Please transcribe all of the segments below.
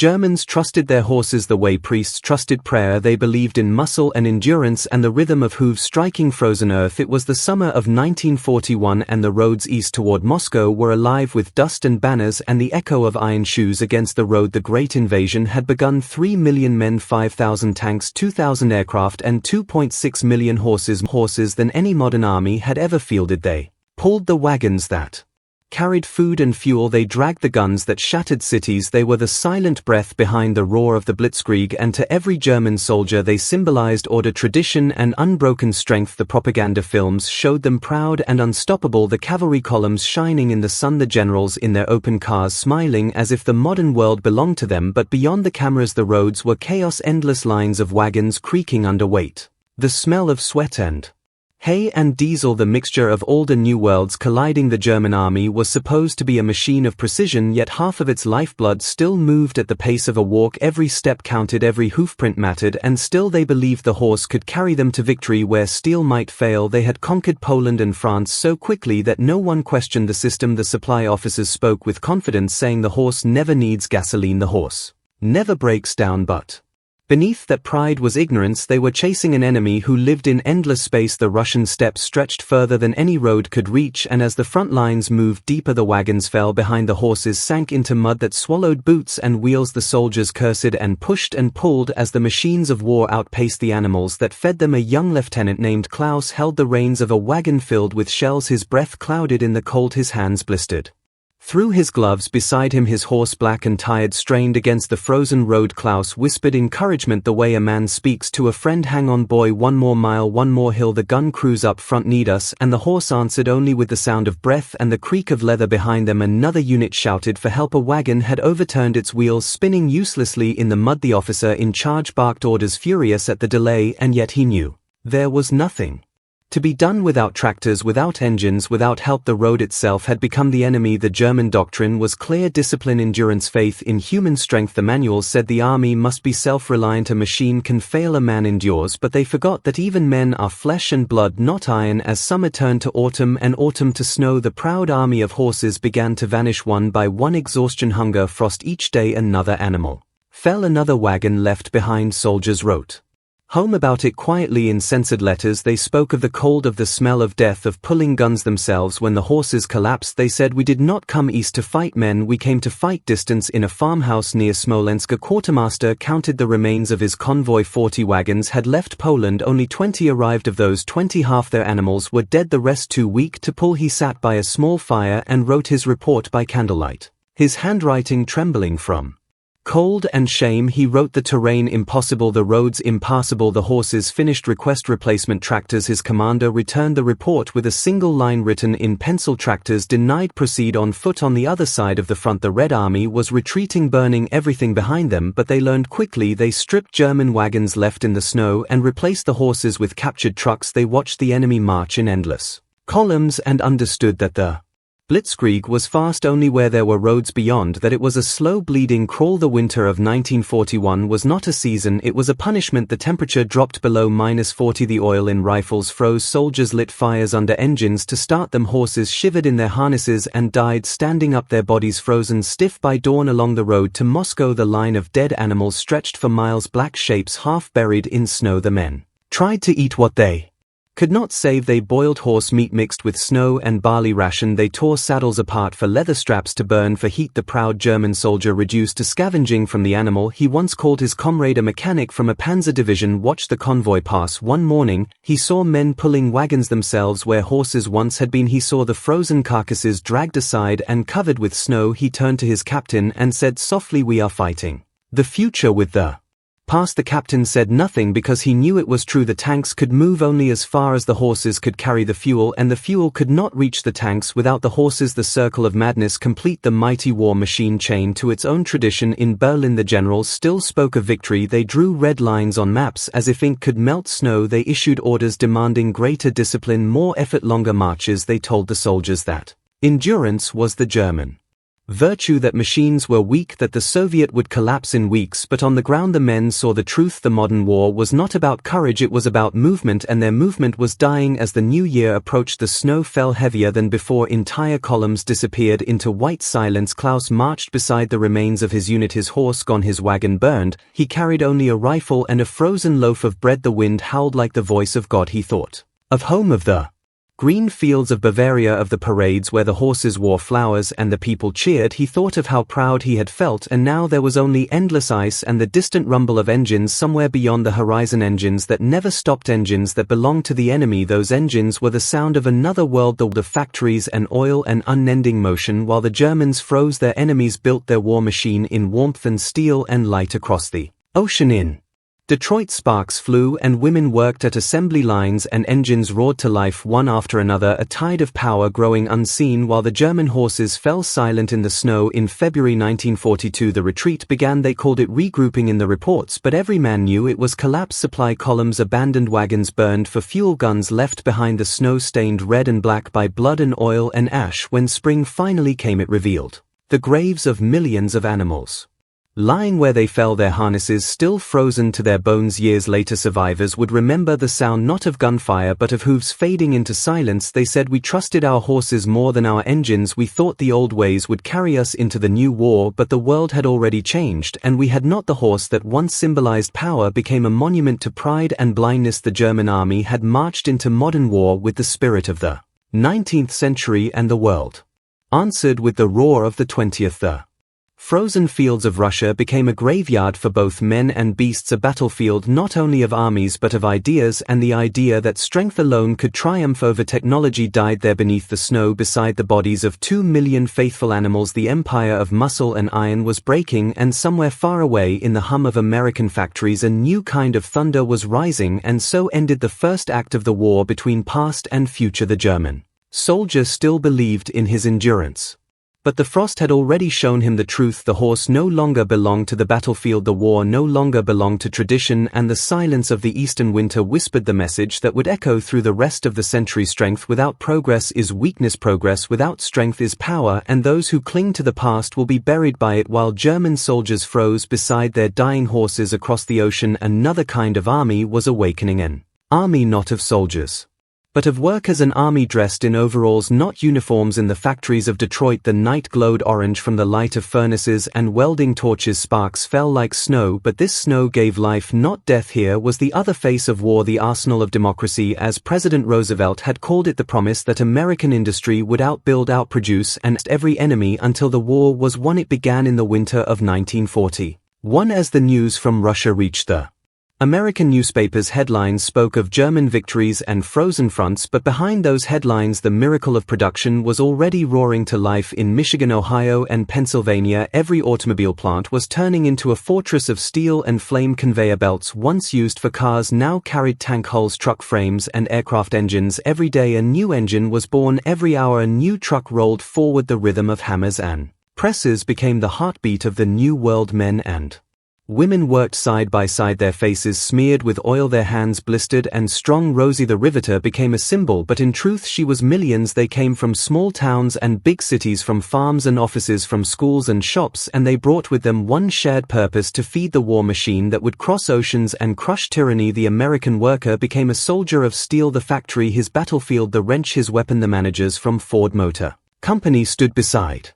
Germans trusted their horses the way priests trusted prayer. They believed in muscle and endurance and the rhythm of hooves striking frozen earth. It was the summer of 1941 and the roads east toward Moscow were alive with dust and banners and the echo of iron shoes against the road. The Great Invasion had begun. 3 million men, 5,000 tanks, 2,000 aircraft and 2.6 million horses than any modern army had ever fielded. They pulled the wagons that carried food and fuel. They dragged the guns that shattered cities. They were the silent breath behind the roar of the blitzkrieg, and to every German soldier they symbolized order, tradition and unbroken strength. The propaganda films showed them proud and unstoppable, the cavalry columns shining in the sun, the generals in their open cars smiling as if the modern world belonged to them. But beyond the cameras the roads were chaos, endless lines of wagons creaking under weight, the smell of sweat and hay and diesel, the mixture of old and new worlds colliding. The German army was supposed to be a machine of precision, yet half of its lifeblood still moved at the pace of a walk. Every step counted, every hoofprint mattered, and still they believed the horse could carry them to victory where steel might fail. They had conquered Poland and France so quickly that no one questioned the system. The supply officers spoke with confidence, saying the horse never needs gasoline, the horse never breaks down. But beneath that pride was ignorance. They were chasing an enemy who lived in endless space. The Russian steppes stretched further than any road could reach, and as the front lines moved deeper the wagons fell behind. The horses sank into mud that swallowed boots and wheels. The soldiers cursed and pushed and pulled as the machines of war outpaced the animals that fed them. A young lieutenant named Klaus held the reins of a wagon filled with shells. His breath clouded in the cold, his hands blistered through his gloves. Beside him his horse, black and tired, strained against the frozen road. Klaus whispered encouragement the way a man speaks to a friend. Hang on, boy, one more mile, one more hill. The gun crews up front need us, and the horse answered only with the sound of breath and the creak of leather behind them. Another unit shouted for help. A wagon had overturned, its wheels spinning uselessly in the mud. The officer in charge barked orders, furious at the delay, and yet he knew there was nothing to be done. Without tractors, without engines, without help, the road itself had become the enemy. The German doctrine was clear: discipline, endurance, faith in human strength. The manuals said the army must be self-reliant. A machine can fail, a man endures, but they forgot that even men are flesh and blood, not iron. As summer turned to autumn and autumn to snow, the proud army of horses began to vanish one by one. Exhaustion, hunger, frost. Each day another animal fell, another wagon left behind. Soldiers wrote home about it quietly in censored letters. They spoke of the cold, of the smell of death, of pulling guns themselves. When the horses collapsed they said, we did not come east to fight men, we came to fight distance. In a farmhouse near Smolensk a quartermaster counted the remains of his convoy. 40 wagons had left Poland, only 20 arrived. Of those 20 half their animals were dead, the rest too weak to pull. He sat by a small fire and wrote his report by candlelight, his handwriting trembling from cold and shame. He wrote the terrain impossible, the roads impassable, the horses finished. Request replacement tractors. His commander returned the report with a single line written in pencil: tractors denied, proceed on foot. On the other side of the front the Red Army was retreating, burning everything behind them, but they learned quickly. They stripped German wagons left in the snow and replaced the horses with captured trucks. They watched the enemy march in endless columns and understood that the blitzkrieg was fast only where there were roads beyond, that it was a slow bleeding crawl. The winter of 1941 was not a season, it was a punishment. The temperature dropped below -40. The oil in rifles froze. Soldiers lit fires under engines to start them. Horses shivered in their harnesses and died standing up, their bodies frozen stiff. By dawn along the road to Moscow the line of dead animals stretched for miles, black shapes half buried in snow. The men tried to eat what they could not save. They boiled horse meat mixed with snow and barley ration. They tore saddles apart for leather straps to burn for heat. The proud German soldier reduced to scavenging from the animal he once called his comrade. A mechanic from a panzer division watched the convoy pass. One morning he saw men pulling wagons themselves where horses once had been. He saw the frozen carcasses dragged aside and covered with snow. He turned to his captain and said softly, we are fighting the future with the past. The captain said nothing because he knew it was true. The tanks could move only as far as the horses could carry the fuel, and the fuel could not reach the tanks without the horses. The circle of madness complete, the mighty war machine chained to its own tradition. In Berlin the generals still spoke of victory. They drew red lines on maps as if ink could melt snow. They issued orders demanding greater discipline, more effort, longer marches. They told the soldiers that endurance was the German virtue that machines were weak, that the Soviet would collapse in weeks, but on the ground the men saw the truth. The modern war was not about courage, it was about movement, and their movement was dying. As the new year approached, the snow fell heavier than before. Entire columns disappeared into white silence. Klaus marched beside the remains of his unit, his horse gone, his wagon burned. He carried only a rifle and a frozen loaf of bread. The wind howled like the voice of God. He thought of home, of the green fields of Bavaria, of the parades where the horses wore flowers and the people cheered. He thought of how proud he had felt, and now there was only endless ice and the distant rumble of engines somewhere beyond the horizon. Engines that never stopped, engines that belonged to the enemy. Those engines were the sound of another world, the world of factories and oil and unending motion. While the Germans froze, their enemies built their war machine in warmth and steel and light. Across the ocean in Detroit, sparks flew and women worked at assembly lines and engines roared to life one after another, a tide of power growing unseen while the German horses fell silent in the snow. In February 1942 the retreat began. They called it regrouping in the reports, but every man knew it was collapse. Supply columns abandoned, wagons burned for fuel, guns left behind, the snow stained red and black by blood and oil and ash. When spring finally came, it revealed the graves of millions of animals, lying where they fell, their harnesses still frozen to their bones. Years later survivors would remember the sound not of gunfire but of hooves fading into silence. They said, we trusted our horses more than our engines. We thought the old ways would carry us into the new war, but the world had already changed, and we had not. The horse that once symbolized power became a monument to pride and blindness. The German army had marched into modern war with the spirit of the 19th century, and the world answered with the roar of the 20th. The frozen fields of Russia became a graveyard for both men and beasts, a battlefield not only of armies but of ideas, and the idea that strength alone could triumph over technology died there beneath the snow beside the bodies of 2 million faithful animals. The empire of muscle and iron was breaking, and somewhere far away in the hum of American factories a new kind of thunder was rising, and so ended the first act of the war between past and future. The German soldier still believed in his endurance, but the frost had already shown him the truth. The horse no longer belonged to the battlefield, the war no longer belonged to tradition, and the silence of the eastern winter whispered the message that would echo through the rest of the century. Strength without progress is weakness, progress without strength is power, and those who cling to the past will be buried by it. While German soldiers froze beside their dying horses across the ocean, another kind of army was awakening, an army not of soldiers but of workers, an army dressed in overalls, not uniforms. In the factories of Detroit the night glowed orange from the light of furnaces and welding torches. Sparks fell like snow, but this snow gave life, not death. Here was the other face of war, the arsenal of democracy, as President Roosevelt had called it, the promise that American industry would outbuild, outproduce, and every enemy until the war was won. It began in the winter of 1941 as the news from Russia reached the American newspapers. Headlines spoke of German victories and frozen fronts, but behind those headlines the miracle of production was already roaring to life. In Michigan, Ohio, and Pennsylvania every automobile plant was turning into a fortress of steel and flame. Conveyor belts once used for cars now carried tank hulls, truck frames, and aircraft engines. Every day a new engine was born, every hour a new truck rolled forward. The rhythm of hammers and presses became the heartbeat of the new world. Men and women worked side by side, their faces smeared with oil, their hands blistered and strong. Rosie the riveter became a symbol, but in truth she was millions. They came from small towns and big cities, from farms and offices, from schools and shops, and they brought with them one shared purpose: to feed the war machine that would cross oceans and crush tyranny. The American worker became a soldier of steel, the factory his battlefield, the wrench his weapon. The managers from Ford Motor Company stood beside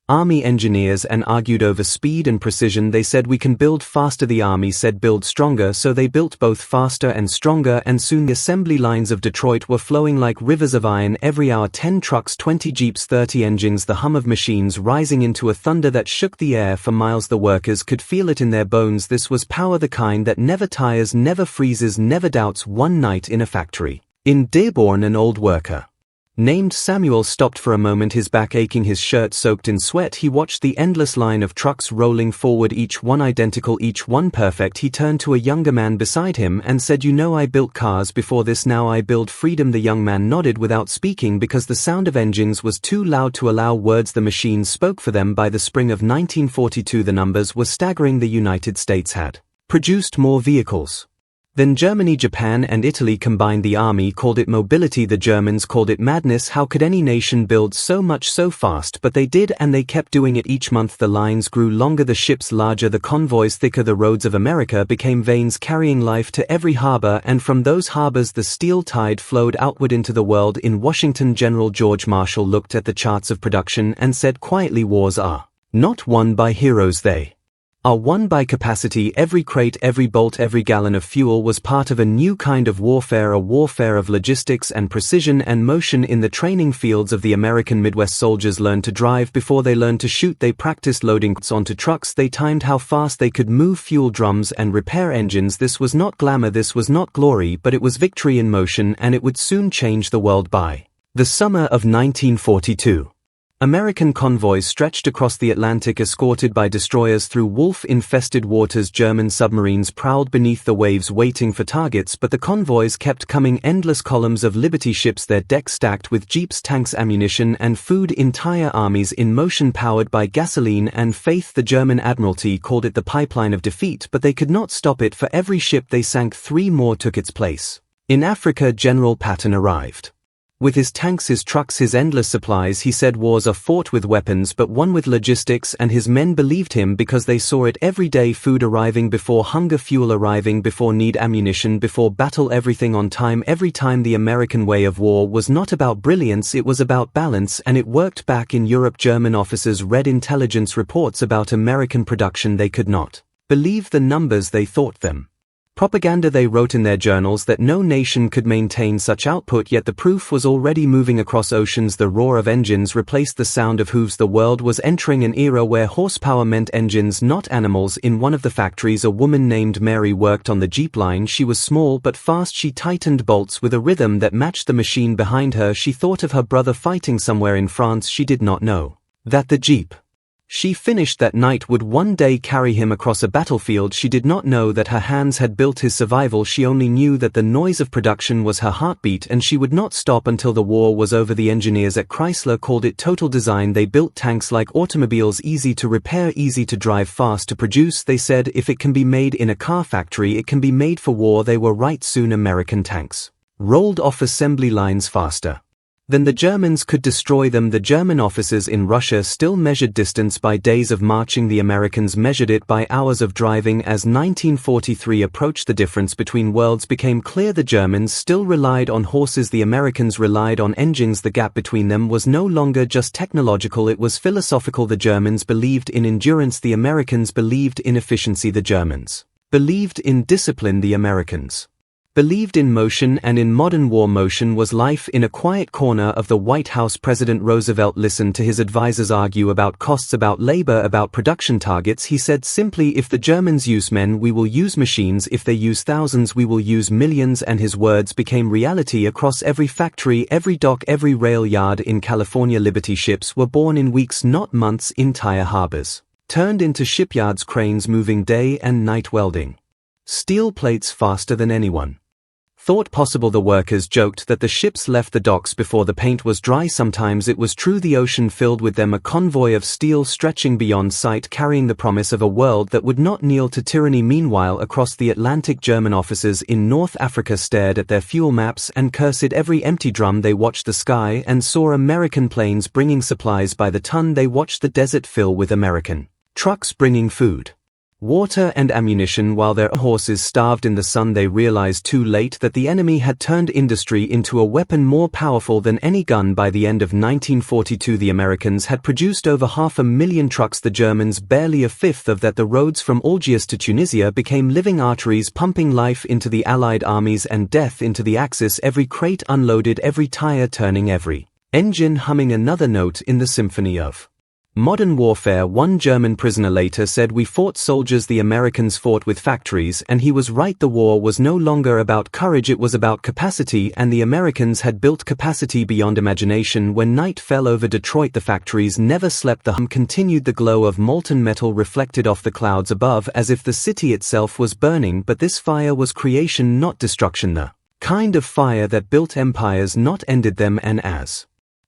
Army engineers and argued over speed and precision. They said, we can build faster. The Army said, build stronger. So they built both faster and stronger, and soon the assembly lines of Detroit were flowing like rivers of iron. Every hour 10 trucks, 20 jeeps, 30 engines, the hum of machines rising into a thunder that shook the air for miles. The workers could feel it in their bones. This was power, the kind that never tires, never freezes, never doubts. One night in a factory in Dearborn, an old worker named Samuel stopped for a moment, his back aching, his shirt soaked in sweat. He watched the endless line of trucks rolling forward, each one identical, each one perfect. He turned to a younger man beside him and said, you know, I built cars before this, now I build freedom. The young man nodded without speaking because the sound of engines was too loud to allow words. The machines spoke for them. By the spring of 1942 the numbers were staggering. The United States had produced more vehicles, Then Germany, Japan and Italy combined. The army called it mobility, the Germans called it madness. How could any nation build so much so fast? But they did, and they kept doing it. Each month the lines grew longer, the ships larger, the convoys thicker. The roads of America became veins carrying life to every harbor, and from those harbors the steel tide flowed outward into the world. In Washington, General George Marshall looked at the charts of production and said quietly, wars are not won by heroes, they are won by capacity. Every crate, every bolt, every gallon of fuel was part of a new kind of warfare, a warfare of logistics and precision and motion. In the training fields of the American Midwest, soldiers learned to drive before they learned to shoot. They practiced loading onto trucks. They timed how fast they could move fuel drums and repair engines. This was not glamour, this was not glory, but it was victory in motion, and it would soon change the world. By the summer of 1942, American convoys stretched across the Atlantic, escorted by destroyers through wolf-infested waters. German submarines prowled beneath the waves waiting for targets, but the convoys kept coming. Endless columns of Liberty ships, their decks stacked with jeeps, tanks, ammunition and food. Entire armies in motion, powered by gasoline and faith. The German Admiralty called it the pipeline of defeat, but they could not stop it. For every ship they sank, 3 more took its place. In Africa, General Patton arrived. With his tanks, his trucks, his endless supplies. He said wars are fought with weapons but won with logistics, and his men believed him because they saw it every day. Food arriving before hunger, fuel arriving before need, ammunition before battle, everything on time every time. The American way of war was not about brilliance, it was about balance, and it worked. Back in Europe, German officers read intelligence reports about American production. They could not believe the numbers, they thought them propaganda. They wrote in their journals that no nation could maintain such output, yet the proof was already moving across oceans. The roar of engines replaced the sound of hooves. The world was entering an era where horsepower meant engines, not animals. In one of the factories, a woman named Mary worked on the Jeep line. She was small but fast. She tightened bolts with a rhythm that matched the machine behind her. She thought of her brother fighting somewhere in France. She did not know that the Jeep she finished that night would one day carry him across a battlefield. She did not know that her hands had built his survival. She only knew that the noise of production was her heartbeat, and she would not stop until the war was over. The engineers at Chrysler called it total design. They built tanks like automobiles, easy to repair, easy to drive, fast to produce. They said if it can be made in a car factory, it can be made for war. They were right. Soon American tanks rolled off assembly lines faster than the Germans could destroy them. The German officers in Russia still measured distance by days of marching. The Americans measured it by hours of driving. As 1943 approached, the difference between worlds became clear. The Germans still relied on horses, the Americans relied on engines. The gap between them was no longer just technological, it was philosophical. The Germans believed in endurance, the Americans believed in efficiency. The Germans believed in discipline, the Americans believed in motion. And in modern war, motion was life. In a quiet corner of the White House, President Roosevelt listened to his advisors argue about costs, about labor, about production targets. He said simply, if the Germans use men, we will use machines. If they use thousands, we will use millions. And his words became reality across every factory, every dock, every rail yard. In California, Liberty ships were born in weeks, not months. Entire harbors turned into shipyards, cranes moving day and night, welding steel plates faster than anyone thought possible. The workers joked that the ships left the docks before the paint was dry. Sometimes it was true. The ocean filled with them, a convoy of steel stretching beyond sight, carrying the promise of a world that would not kneel to tyranny. Meanwhile, across the Atlantic, German officers in North Africa stared at their fuel maps and cursed every empty drum. They watched the sky and saw American planes bringing supplies by the ton. They watched the desert fill with American trucks bringing food, water and ammunition, while their horses starved in the sun. They realized too late that the enemy had turned industry into a weapon more powerful than any gun. By the end of 1942, the Americans had produced over 500,000 trucks, the Germans barely a fifth of that. The roads from Algiers to Tunisia became living arteries, pumping life into the Allied armies and death into the Axis. Every crate unloaded, every tire turning, every engine humming another note in the symphony of modern warfare. One German prisoner later said, "We fought soldiers, the Americans fought with factories," and he was right. The war was no longer about courage, it was about capacity, and the Americans had built capacity beyond imagination. When night fell over Detroit, the factories never slept. The hum continued, the glow of molten metal reflected off the clouds above as if the city itself was burning. But this fire was creation, not destruction, the kind of fire that built empires, not ended them. And as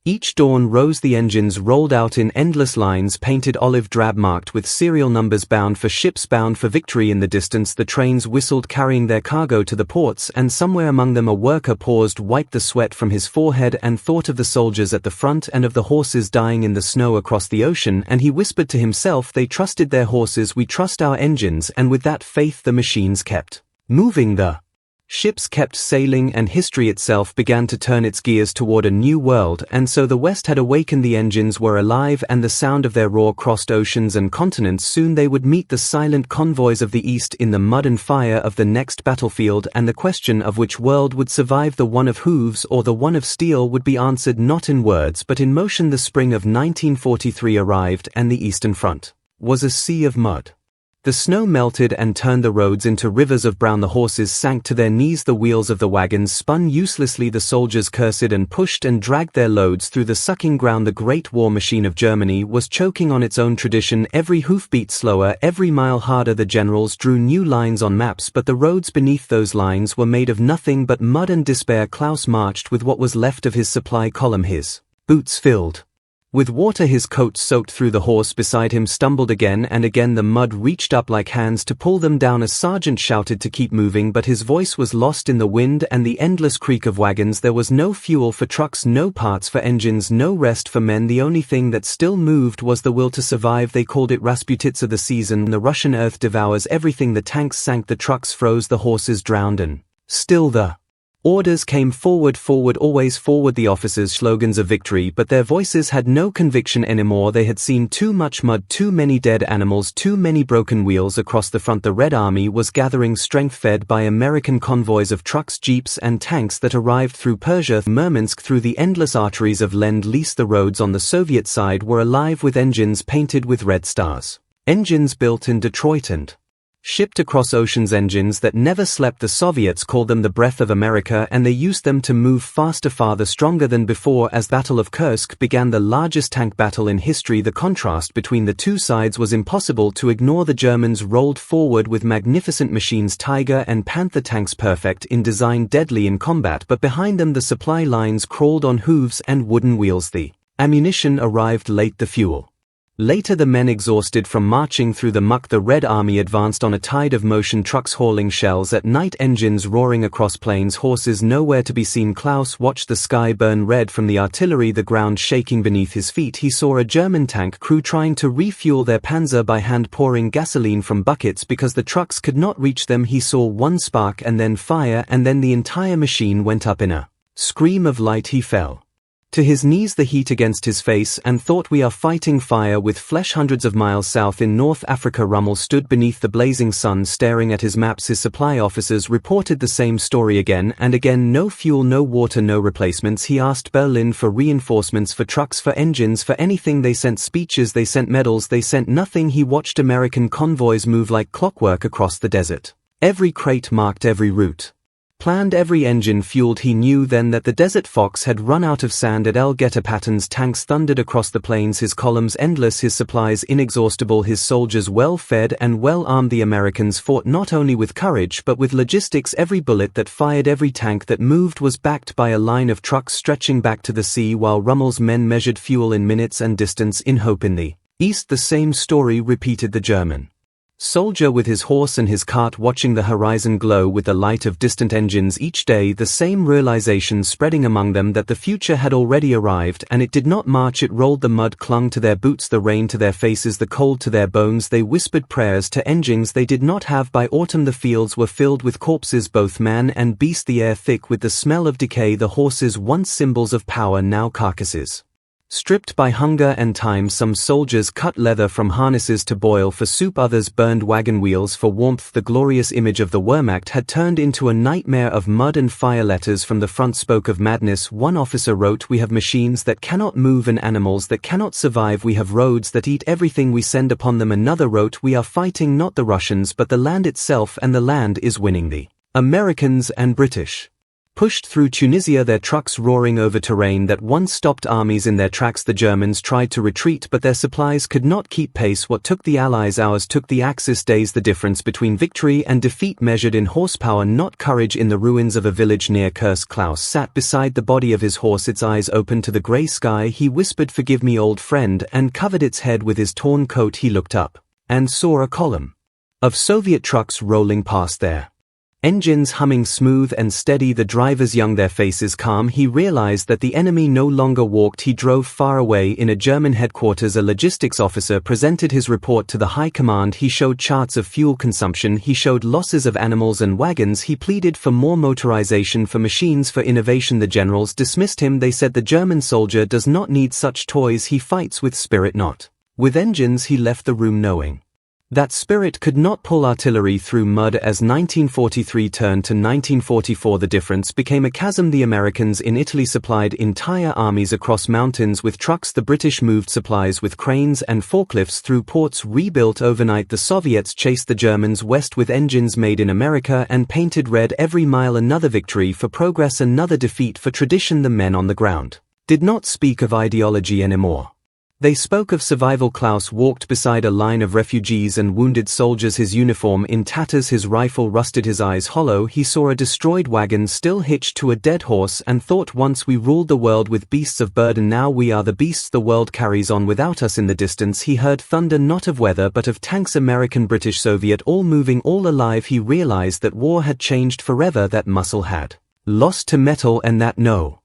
Each dawn rose, the engines rolled out in endless lines painted olive drab, marked with serial numbers, bound for ships bound for victory. In the distance the trains whistled, carrying their cargo to the ports, and somewhere among them a worker paused, wiped the sweat from his forehead, and thought of the soldiers at the front and of the horses dying in the snow across the ocean, and he whispered to himself, they trusted their horses, we trust our engines, and with that faith the machines kept moving, the ships kept sailing, and history itself began to turn its gears toward a new world. And so the West had awakened, the engines were alive, and the sound of their roar crossed oceans and continents. Soon they would meet the silent convoys of the East in the mud and fire of the next battlefield, and the question of which world would survive, the one of hooves or the one of steel, would be answered not in words but in motion. The spring of 1943 arrived, and the Eastern Front was a sea of mud. The snow melted and turned the roads into rivers of brown. The horses sank to their knees, the wheels of the wagons spun uselessly, the soldiers cursed and pushed and dragged their loads through the sucking ground. The great war machine of Germany was choking on its own tradition, every hoof beat slower, every mile harder. The generals drew new lines on maps, but the roads beneath those lines were made of nothing but mud and despair. Klaus marched with what was left of his supply column, his boots filled with water, his coat soaked through. The horse beside him stumbled again and again. The mud reached up like hands to pull them down. A sergeant shouted to keep moving, but his voice was lost in the wind and the endless creak of wagons. There was no fuel for trucks, no parts for engines, no rest for men. The only thing that still moved was the will to survive. They called it Rasputitsa, the season. The Russian earth devours everything. The tanks sank, the trucks froze, the horses drowned, and still the orders came, forward, forward, always forward. The officers' slogans of victory, but their voices had no conviction anymore. They had seen too much mud, too many dead animals, too many broken wheels. Across the front the Red Army was gathering strength, fed by American convoys of trucks, jeeps and tanks that arrived through Persia, Murmansk, through the endless arteries of Lend-Lease. The roads on the Soviet side were alive with engines painted with red stars. Engines built in Detroit and shipped across oceans, engines that never slept. The Soviets called them the breath of America, and they used them to move faster, farther, stronger than before. As Battle of Kursk began, the largest tank battle in history, the contrast between the two sides was impossible to ignore. The Germans rolled forward with magnificent machines, Tiger and Panther tanks, perfect in design, deadly in combat, but behind them the supply lines crawled on hooves and wooden wheels. The ammunition arrived late, the fuel later, the men exhausted from marching through the muck. The Red Army advanced on a tide of motion, trucks hauling shells at night, engines roaring across plains, horses nowhere to be seen. Klaus watched the sky burn red from the artillery, the ground shaking beneath his feet. He saw a German tank crew trying to refuel their panzer by hand, pouring gasoline from buckets because the trucks could not reach them. He saw one spark and then fire, and then the entire machine went up in a scream of light. He fell to his knees, the heat against his face, and thought, we are fighting fire with flesh. Hundreds of miles south in North Africa, Rommel stood beneath the blazing sun staring at his maps. His supply officers reported the same story again and again. No fuel, no water, no replacements. He asked Berlin for reinforcements, for trucks, for engines, for anything. They sent speeches, they sent medals, they sent nothing. He watched American convoys move like clockwork across the desert. Every crate marked, every route planned, every engine fueled. He knew then that the Desert Fox had run out of sand at El Geta. Patton's tanks thundered across the plains, his columns endless, his supplies inexhaustible, his soldiers well fed and well armed. The Americans fought not only with courage but with logistics. Every bullet that fired, every tank that moved was backed by a line of trucks stretching back to the sea, while Rommel's men measured fuel in minutes and distance. In hope in the east, the same story repeated the German soldier with his horse and his cart, watching the horizon glow with the light of distant engines. Each day the same realization spreading among them that the future had already arrived, and it did not march, it rolled. The mud clung to their boots, the rain to their faces, the cold to their bones. They whispered prayers to engines they did not have. By autumn the fields were filled with corpses, both man and beast, the air thick with the smell of decay. The horses, once symbols of power, now carcasses. Stripped by hunger and time, some soldiers cut leather from harnesses to boil for soup, others burned wagon wheels for warmth. The glorious image of the Wehrmacht had turned into a nightmare of mud and fire. Letters from the front spoke of madness. One officer wrote, we have machines that cannot move and animals that cannot survive. We have roads that eat everything we send upon them. Another wrote, we are fighting not the Russians but the land itself, and the land is winning the Americans and British. pushed through Tunisia, their trucks roaring over terrain that once stopped armies in their tracks. The Germans tried to retreat, but their supplies could not keep pace. What took the Allies hours took the Axis days. The difference between victory and defeat measured in horsepower, not courage. In the ruins of a village near Kursk, Klaus sat beside the body of his horse, its eyes open to the grey sky. He whispered, "Forgive me, old friend," and covered its head with his torn coat. He looked up and saw a column of Soviet trucks rolling past there. Engines humming smooth and steady, the drivers young, their faces calm. He realized that the enemy no longer walked. He drove far away. In a German headquarters, a logistics officer presented his report to the high command. He showed charts of fuel consumption. He showed losses of animals and wagons. He pleaded for more motorization, for machines, for innovation. The generals dismissed him. They said the German soldier does not need such toys. He fights with spirit, not with engines. He left the room knowing that spirit could not pull artillery through mud. As 1943 turned to 1944, the difference became a chasm. The Americans in Italy supplied entire armies across mountains with trucks. The British moved supplies with cranes and forklifts through ports rebuilt overnight. The Soviets chased the Germans west with engines made in America and painted red every mile. Another victory for progress, another defeat for tradition. The men on the ground did not speak of ideology anymore. They spoke of survival. Klaus walked beside a line of refugees and wounded soldiers, his uniform in tatters, his rifle rusted, his eyes hollow. He saw a destroyed wagon still hitched to a dead horse and thought, once we ruled the world with beasts of burden, now we are the beasts. The world carries on without us. In the distance he heard thunder, not of weather but of tanks, American, British, Soviet, all moving, all alive. He realized that war had changed forever, that muscle had lost to metal, and that no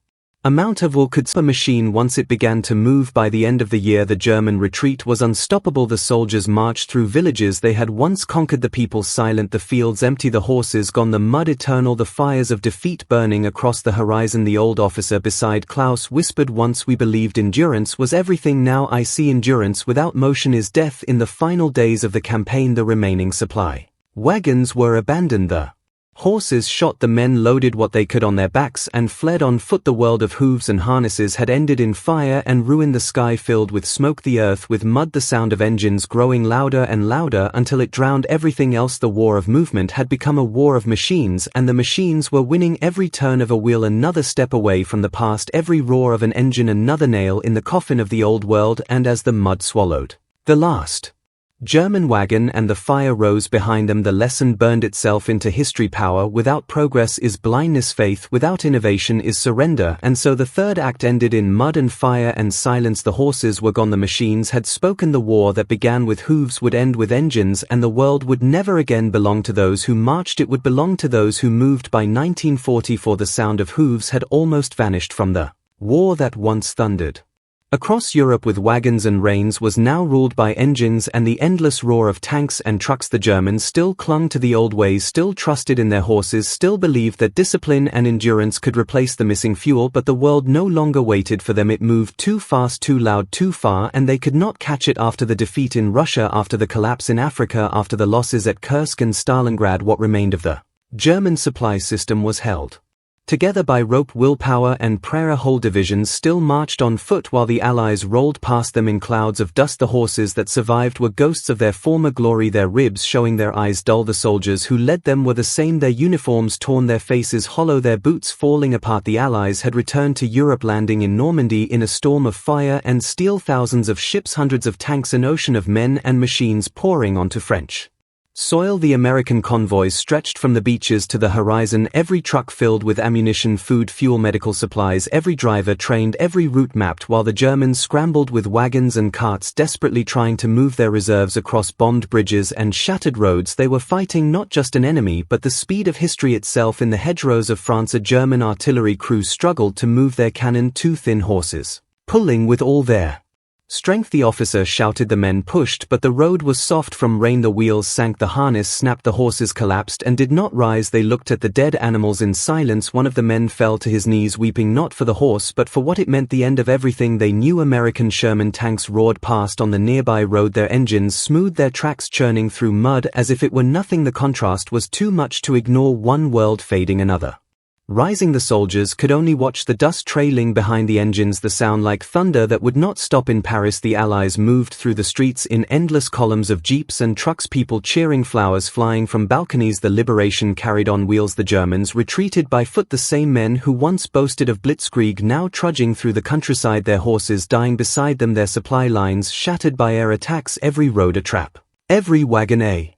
amount of will could stop a machine once it began to move. By the end of the year, the German retreat was unstoppable. The soldiers marched through villages they had once conquered, the people silent, the fields empty, the horses gone, the mud eternal, the fires of defeat burning across the horizon. The old officer beside Klaus whispered, "Once we believed endurance was everything, now I see endurance without motion is death." In the final days of the campaign, the remaining supply wagons were abandoned. The horses shot, the men loaded what they could on their backs and fled on foot. The world of hooves and harnesses had ended in fire and ruin. The sky filled with smoke, the earth with mud, the sound of engines growing louder and louder until it drowned everything else. The war of movement had become a war of machines, and the machines were winning. Every turn of a wheel another step away from the past, every roar of an engine another nail in the coffin of the old world. And as the mud swallowed the last German wagon and the fire rose behind them, the lesson burned itself into history. Power without progress is blindness, faith without innovation is surrender. And so the third act ended in mud and fire and silence. The horses were gone, the machines had spoken. The war that began with hooves would end with engines, and the world would never again belong to those who marched. It would belong to those who moved. By 1944, the sound of hooves had almost vanished from the war that once thundered across Europe with wagons and reins was now ruled by engines and the endless roar of tanks and trucks. The Germans still clung to the old ways, still trusted in their horses, still believed that discipline and endurance could replace the missing fuel, but the world no longer waited for them. It moved too fast, too loud, too far, and they could not catch it. After the defeat in Russia, after the collapse in Africa, after the losses at Kursk and Stalingrad, what remained of the German supply system was held together by rope, willpower and prayer. Whole divisions still marched on foot while the Allies rolled past them in clouds of dust. The horses that survived were ghosts of their former glory, their ribs showing, their eyes dull. The soldiers who led them were the same, their uniforms torn, their faces hollow, their boots falling apart. The Allies had returned to Europe, landing in Normandy in a storm of fire and steel. Thousands of ships, hundreds of tanks, an ocean of men and machines pouring onto French soil. The American convoys stretched from the beaches to the horizon, every truck filled with ammunition, food, fuel, medical supplies, every driver trained, every route mapped, while the Germans scrambled with wagons and carts, desperately trying to move their reserves across bombed bridges and shattered roads. They were fighting not just an enemy but the speed of history itself. In the hedgerows of France, a German artillery crew struggled to move their cannon, two thin horses pulling with all their strength. The officer shouted, the men pushed, but the road was soft from rain. The wheels sank, the harness snapped, the horses collapsed and did not rise. They looked at the dead animals in silence. One of the men fell to his knees, weeping not for the horse but for what it meant, the end of everything they knew. American Sherman tanks roared past on the nearby road, their engines smoothed their tracks, churning through mud as if it were nothing. The contrast was too much to ignore, one world fading, another Rising, the soldiers could only watch the dust trailing behind the engines, the sound like thunder that would not stop. In Paris, the Allies moved through the streets in endless columns of jeeps and trucks, people cheering, flowers flying from balconies. The liberation carried on wheels. The Germans retreated by foot, the same men who once boasted of blitzkrieg now trudging through the countryside, their horses dying beside them, their supply lines shattered by air attacks, every road a trap, every wagon a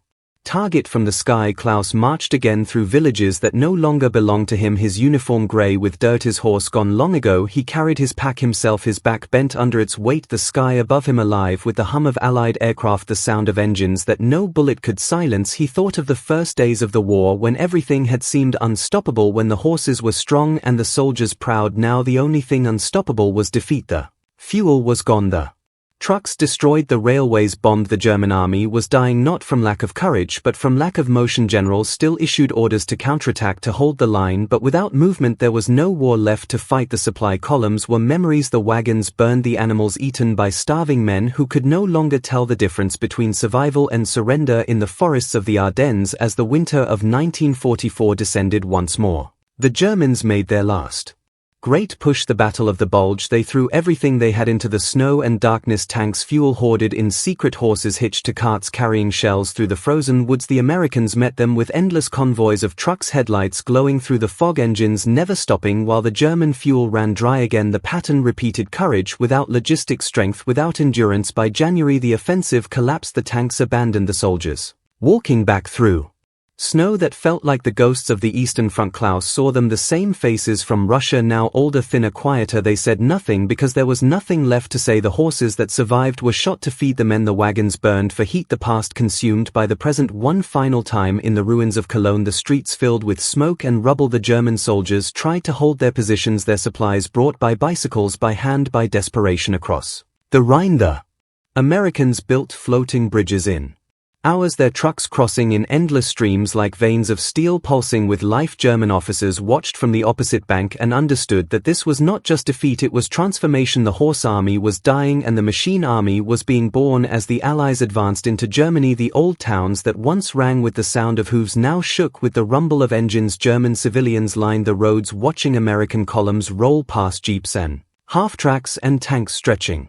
target from the sky. Klaus marched again through villages that no longer belonged to him, his uniform grey with dirt, his horse gone long ago. He carried his pack himself, his back bent under its weight, the sky above him alive with the hum of Allied aircraft, the sound of engines that no bullet could silence. He thought of the first days of the war when everything had seemed unstoppable, when the horses were strong and the soldiers proud. Now the only thing unstoppable was defeat. The fuel was gone, the trucks destroyed, the railways bombed. The German army was dying not from lack of courage but from lack of motion. Generals still issued orders to counterattack, to hold the line, but without movement there was no war left to fight. The supply columns were memories, the wagons burned, the animals eaten by starving men who could no longer tell the difference between survival and surrender. In the forests of the Ardennes, as the winter of 1944 descended once more, the Germans made their last great push, the Battle of the Bulge. They threw everything they had into the snow and darkness, tanks, fuel hoarded in secret, horses hitched to carts carrying shells through the frozen woods. The Americans met them with endless convoys of trucks, headlights glowing through the fog, engines never stopping while the German fuel ran dry again. The pattern repeated, courage without logistic strength, without endurance. By January the offensive collapsed, the tanks abandoned, the soldiers walking back through snow that felt like the ghosts of the Eastern Front. Klaus saw them, the same faces from Russia, now older, thinner, quieter. They said nothing because there was nothing left to say. The horses that survived were shot to feed the men, the wagons burned for heat, the past consumed by the present one final time. In the ruins of Cologne, the streets filled with smoke and rubble, the German soldiers tried to hold their positions, their supplies brought by bicycles, by hand, by desperation. Across the Rhine, the Americans built floating bridges in hours, their trucks crossing in endless streams like veins of steel pulsing with life. German officers watched from the opposite bank and understood that this was not just defeat, it was transformation. The horse army was dying and the machine army was being born as the Allies advanced into Germany. The old towns that once rang with the sound of hooves now shook with the rumble of engines. German civilians lined the roads watching American columns roll past, jeeps and half-tracks and tanks stretching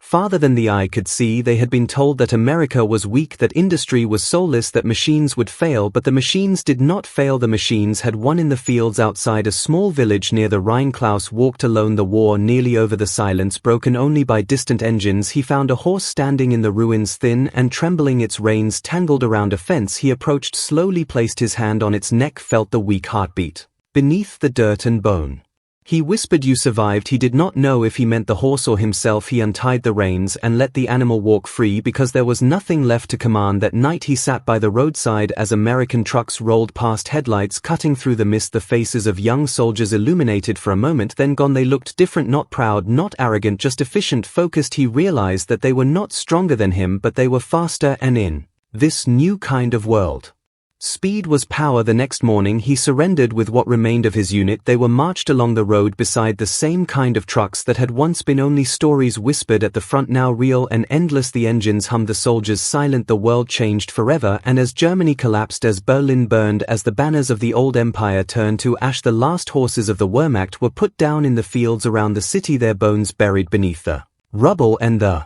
farther than the eye could see. They had been told that America was weak, that industry was soulless, that machines would fail, but the machines did not fail. The machines had won. In the fields outside a small village near the Rhine, Klaus walked alone, the war nearly over, the silence broken only by distant engines. He found a horse standing in the ruins, thin and trembling, its reins tangled around a fence. He approached slowly, placed his hand on its neck, felt the weak heartbeat beneath the dirt and bone. He whispered, "You survived." He did not know if he meant the horse or himself. He untied the reins and let the animal walk free because there was nothing left to command. That night he sat by the roadside as American trucks rolled past, headlights cutting through the mist, the faces of young soldiers illuminated for a moment, then gone. They looked different, not proud, not arrogant, just efficient, focused. He realized that they were not stronger than him, but they were faster, and in this new kind of world, speed was power. The next morning he surrendered with what remained of his unit. They were marched along the road beside the same kind of trucks that had once been only stories whispered at the front, now real and endless. The engines hummed, the soldiers silent. The world changed forever, and as Germany collapsed, as Berlin burned, as the banners of the old empire turned to ash, the last horses of the Wehrmacht were put down in the fields around the city, their bones buried beneath the rubble, and the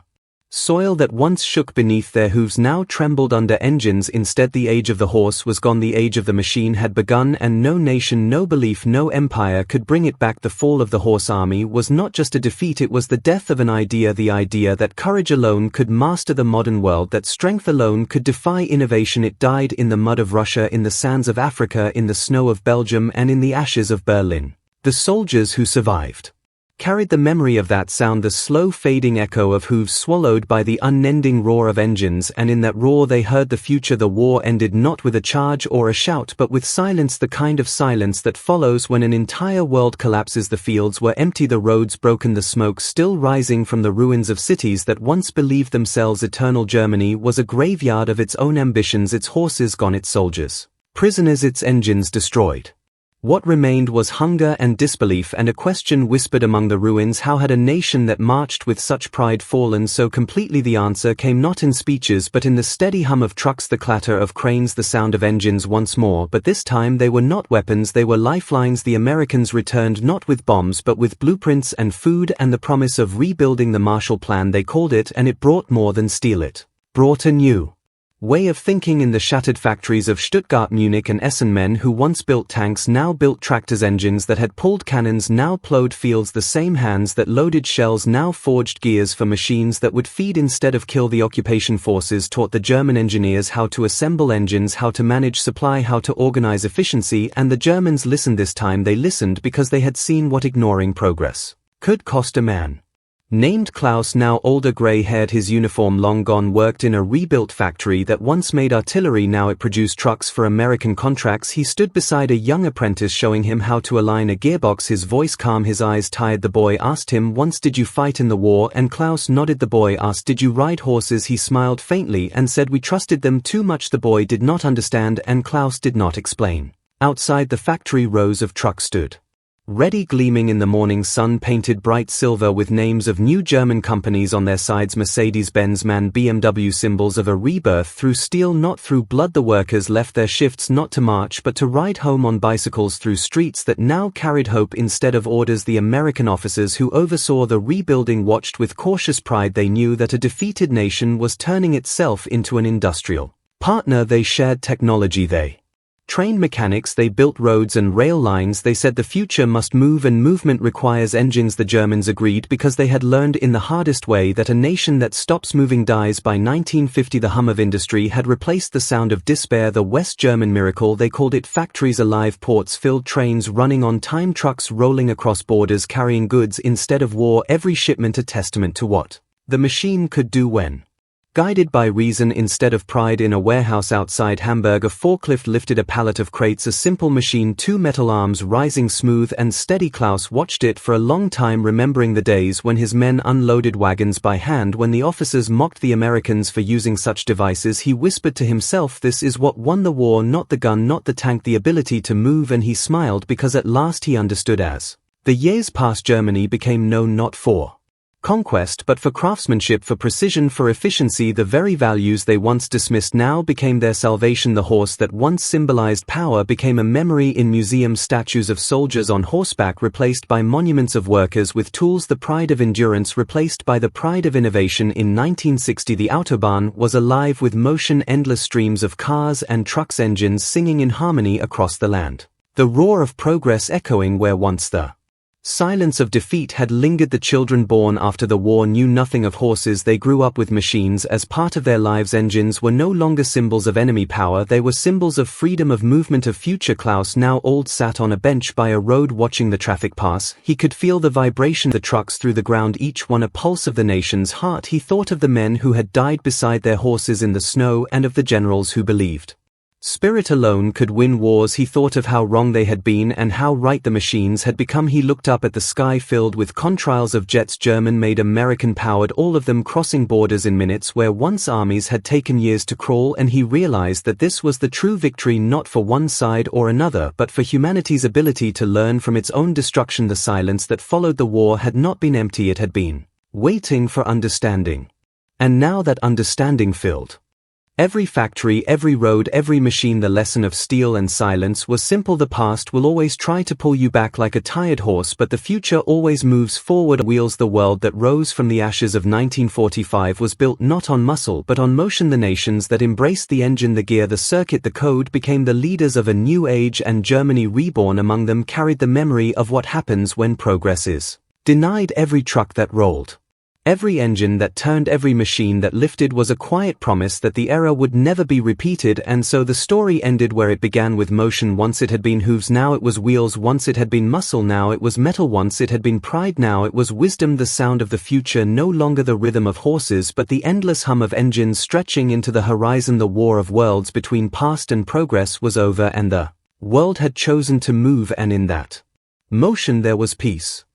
soil that once shook beneath their hooves now trembled under engines. Instead, the age of the horse was gone, the age of the machine had begun, and no nation, no belief, no empire could bring it back. The fall of the horse army was not just a defeat, it was the death of an idea, the idea that courage alone could master the modern world, that strength alone could defy innovation. It died in the mud of Russia, in the sands of Africa, in the snow of Belgium, and in the ashes of Berlin. The soldiers who survived carried the memory of that sound, the slow fading echo of hooves swallowed by the unending roar of engines, and in that roar they heard the future. The war ended not with a charge or a shout, but with silence, the kind of silence that follows when an entire world collapses. The fields were empty, the roads broken, the smoke still rising from the ruins of cities that once believed themselves eternal. Germany was a graveyard of its own ambitions, its horses gone, its soldiers prisoners, its engines destroyed. What remained was hunger and disbelief, and a question whispered among the ruins: how had a nation that marched with such pride fallen so completely? The answer came not in speeches but in the steady hum of trucks, the clatter of cranes, the sound of engines once more. But this time they were not weapons, they were lifelines. The Americans returned not with bombs but with blueprints and food and the promise of rebuilding. The Marshall Plan they called it, and it brought more than steel. It brought a new way of thinking. In the shattered factories of Stuttgart, Munich and Essen, men who once built tanks now built tractors. Engines that had pulled cannons now plowed fields. The same hands that loaded shells now forged gears for machines that would feed instead of kill. The occupation forces taught the German engineers how to assemble engines, how to manage supply, how to organize efficiency, and the Germans listened. This time they listened because they had seen what ignoring progress could cost. A man named Klaus, now older, gray-haired, his uniform long gone, worked in a rebuilt factory that once made artillery. Now it produced trucks for American contracts. He stood beside a young apprentice showing him how to align a gearbox, his voice calm, his eyes tired. The boy asked him once, "Did you fight in the war?" And Klaus nodded. The boy asked, "Did you ride horses?" He smiled faintly and said, "We trusted them too much." The boy did not understand and Klaus did not explain. Outside the factory, rows of trucks stood ready, gleaming in the morning sun, painted bright silver with names of new German companies on their sides: Mercedes-Benz, MAN, BMW, symbols of a rebirth through steel, not through blood. The workers left their shifts not to march but to ride home on bicycles through streets that now carried hope instead of orders. The American officers who oversaw the rebuilding watched with cautious pride. They knew that a defeated nation was turning itself into an industrial partner. They shared technology, they trained mechanics, they built roads and rail lines. They said the future must move and movement requires engines. The Germans agreed because they had learned in the hardest way that a nation that stops moving dies. By 1950 the hum of industry had replaced the sound of despair. The West German miracle, they called it: factories alive, ports filled, trains running on time, trucks rolling across borders carrying goods instead of war. Every shipment a testament to what the machine could do when guided by reason instead of pride. In a warehouse outside Hamburg, a forklift lifted a pallet of crates, a simple machine, two metal arms rising smooth and steady. Klaus watched it for a long time, remembering the days when his men unloaded wagons by hand, when the officers mocked the Americans for using such devices. He whispered to himself, "This is what won the war, not the gun, not the tank, the ability to move." And he smiled because at last he understood. As the years passed, Germany became known not for conquest but for craftsmanship, for precision, for efficiency. The very values they once dismissed now became their salvation. The horse that once symbolized power became a memory in museums. Statues of soldiers on horseback replaced by monuments of workers with tools. The pride of endurance replaced by the pride of innovation. In 1960 the Autobahn was alive with motion, endless streams of cars and trucks, engines singing in harmony across the land, the roar of progress echoing where once the silence of defeat had lingered. The children born after the war knew nothing of horses. They grew up with machines as part of their lives. Engines were no longer symbols of enemy power, they were symbols of freedom, of movement, of future. Klaus, now old, sat on a bench by a road watching the traffic pass. He could feel the vibration of the trucks through the ground, each one a pulse of the nation's heart. He thought of the men who had died beside their horses in the snow and of the generals who believed spirit alone could win wars. He thought of how wrong they had been and how right the machines had become. He looked up at the sky filled with contrails of jets, German-made, American-powered, all of them crossing borders in minutes where once armies had taken years to crawl, and he realized that this was the true victory, not for one side or another, but for humanity's ability to learn from its own destruction. The silence that followed the war had not been empty, it had been waiting for understanding. And now that understanding filled every factory, every road, every machine. The lesson of steel and silence was simple: the past will always try to pull you back like a tired horse, but the future always moves forward. Wheels. The world that rose from the ashes of 1945 was built not on muscle but on motion. The nations that embraced the engine, the gear, the circuit, the code became the leaders of a new age, and Germany, reborn among them, carried the memory of what happens when progress is denied. Every truck that rolled, every engine that turned, every machine that lifted was a quiet promise that the era would never be repeated. And so the story ended where it began, with motion. Once it had been hooves, now it was wheels. Once it had been muscle, now it was metal. Once it had been pride, now it was wisdom. The sound of the future, no longer the rhythm of horses but the endless hum of engines stretching into the horizon. The war of worlds between past and progress was over, and the world had chosen to move, and in that motion there was peace.